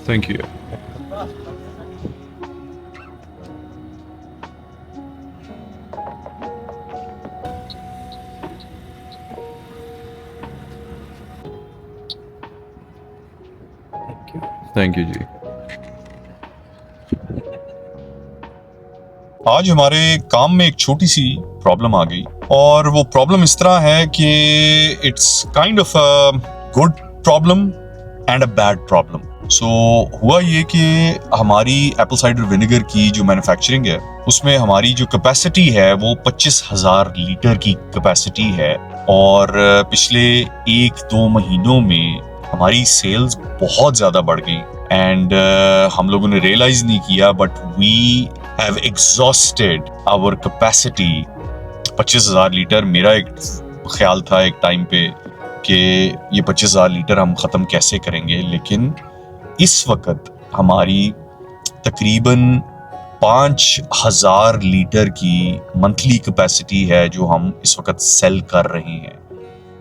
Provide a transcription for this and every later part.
Thank you. Thank you जी। आज हमारे काम में एक छोटी सी प्रॉब्लम आ गई, और वो प्रॉब्लम इस तरह है कि it's kind of a good problem and a bad problem. So हुआ ये कि हमारी एप्पल साइडर विनेगर की जो मैन्युफैक्चरिंग है उसमें हमारी जो कैपेसिटी है वो 25,000 लीटर की कैपेसिटी है, और पिछले 1-2 महीनों में हमारी सेल्स बहुत ज़्यादा बढ़ गई, एंड हम लोगों ने रियलाइज नहीं किया, but we have exhausted our capacity. 25,000 litre, मेरा एक ख्याल था एक टाइम पे कि ये 25,000 लीटर हम ख़त्म कैसे करेंगे, लेकिन इस वक्त हमारी तकरीबन 5,000 लीटर की मंथली कैपेसिटी है जो हम इस वक्त सेल कर रहे हैं।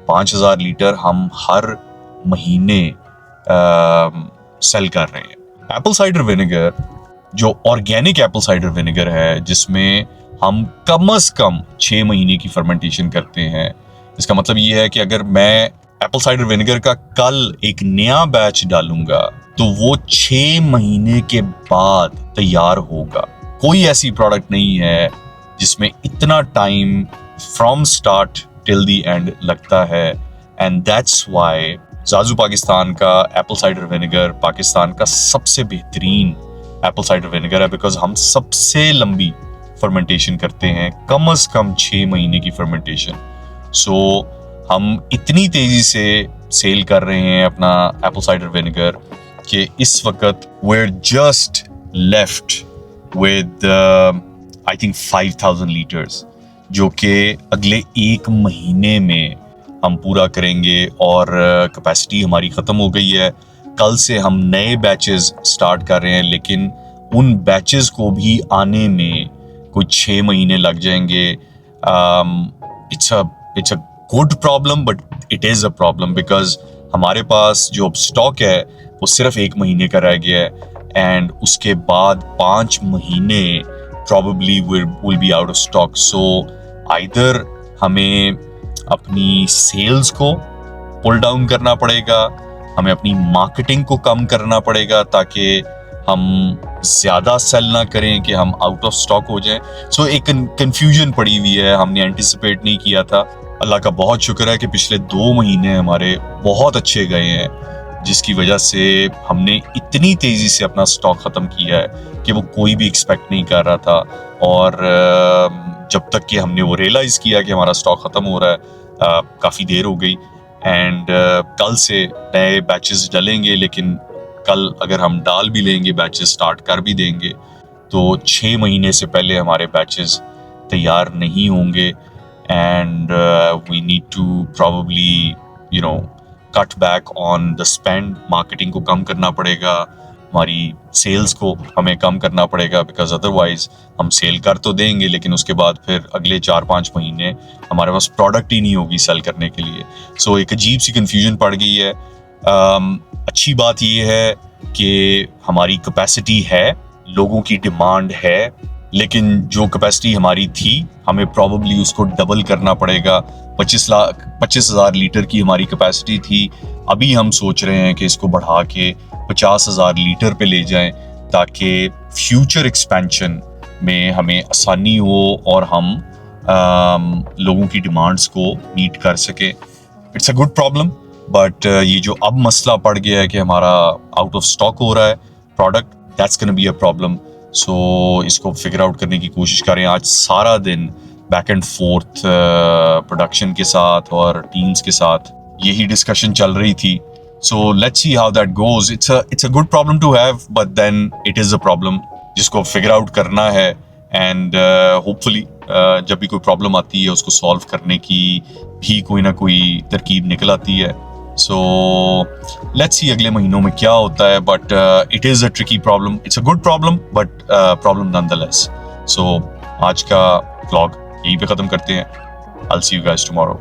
5,000 लीटर हम हर महीने सेल कर रहे हैं। एप्पल साइडर विनेगर, जो ऑर्गेनिक एप्पल साइडर विनेगर है, जिसमें हम कम से कम 6 महीने की फर्मेंटेशन करते हैं। इसका मतलब ये है कि अगर मैं एप्पल साइडर विनेगर का कल एक नया बैच डालूंगा तो वो 6 महीने के बाद तैयार होगा। कोई ऐसी प्रोडक्ट नहीं है जिसमें इतना time from start till the end लगता है, and that's why Jaju Pakistan का एप्पल साइडर विनेगर पाकिस्तान का सबसे बेहतरीन एप्पल साइडर विनेगर है, बिकॉज हम सबसे लंबी फर्मेंटेशन करते हैं, कम से कम 6 महीने की फर्मेंटेशन। सो हम इतनी तेजी से सेल कर रहे हैं अपना एप्पल साइडर विनेगर कि इस वक्त we're just left with I think 5,000 litres, जो कि अगले 1 महीने में हम पूरा करेंगे, और कैपेसिटी हमारी ख़त्म हो गई है। कल से हम नए बैचेस स्टार्ट कर रहे हैं, लेकिन उन बैचेस को भी आने में कोई 6 महीने लग जाएंगे। It's a good problem, but it is a problem because हमारे पास जो स्टॉक है वो सिर्फ 1 महीने का रह गया है, एंड उसके बाद 5 महीने probably will be out of stock. So either हमें अपनी सेल्स को पुल डाउन करना पड़ेगा, हमें अपनी मार्केटिंग को कम करना पड़ेगा ताकि हम ज़्यादा सेल ना करें कि हम आउट ऑफ स्टॉक हो जाएं। सो एक कंफ्यूजन पड़ी हुई है, हमने एंटिसिपेट नहीं किया था। अल्लाह का बहुत शुक्र है कि पिछले 2 महीने हमारे बहुत अच्छे गए हैं, जिसकी वजह से हमने इतनी तेज़ी से अपना स्टॉक ख़त्म किया है कि वो कोई भी एक्सपेक्ट नहीं कर रहा था। और जब तक कि हमने वो रियलाइज़ किया कि हमारा स्टॉक ख़त्म हो रहा है, काफ़ी देर हो गई, एंड कल से नए बैचेस डलेंगे। लेकिन कल अगर हम डाल भी लेंगे, बैचेस स्टार्ट कर भी देंगे, तो 6 महीने से पहले हमारे बैचेस तैयार नहीं होंगे, and we need to probably cut back on the spend. Marketing को कम करना पड़ेगा, हमारी सेल्स को हमें कम करना पड़ेगा, बिकॉज अदरवाइज हम सेल कर तो देंगे लेकिन उसके बाद फिर अगले 4-5 महीने हमारे पास प्रोडक्ट ही नहीं होगी सेल करने के लिए। सो एक अजीब सी कंफ्यूजन पड़ गई है। अच्छी बात यह है कि हमारी कैपेसिटी है, लोगों की डिमांड है, लेकिन जो कैपेसिटी हमारी थी हमें प्रॉबेबली उसको डबल करना पड़ेगा। 25,000 लीटर की हमारी कैपेसिटी थी, अभी हम सोच रहे हैं कि इसको बढ़ा के 50,000 लीटर पे ले जाएं, ताकि फ्यूचर एक्सपेंशन में हमें आसानी हो और हम लोगों की डिमांड्स को मीट कर सकें। It's a good problem, but ये जो अब मसला पड़ गया है कि हमारा आउट ऑफ स्टॉक हो रहा है product, that's gonna be a problem. So इसको फिगर आउट करने की कोशिश करें। आज सारा दिन बैक एंड फोर्थ प्रोडक्शन के साथ और टीम्स के साथ यही डिस्कशन चल रही थी। So let's see how that goes. It's a good problem to have, but then it is a problem जिसको फिगर आउट करना है, एंड होपफुली जब भी कोई प्रॉब्लम आती है उसको सॉल्व करने की भी कोई ना कोई तरकीब निकल आती है। सो लेट्स सी अगले महीनों में क्या होता है, but it is a tricky problem. It's a good problem, but problem nonetheless. So आज का व्लॉग यहीं पे ख़त्म करते हैं। I'll see you guys tomorrow.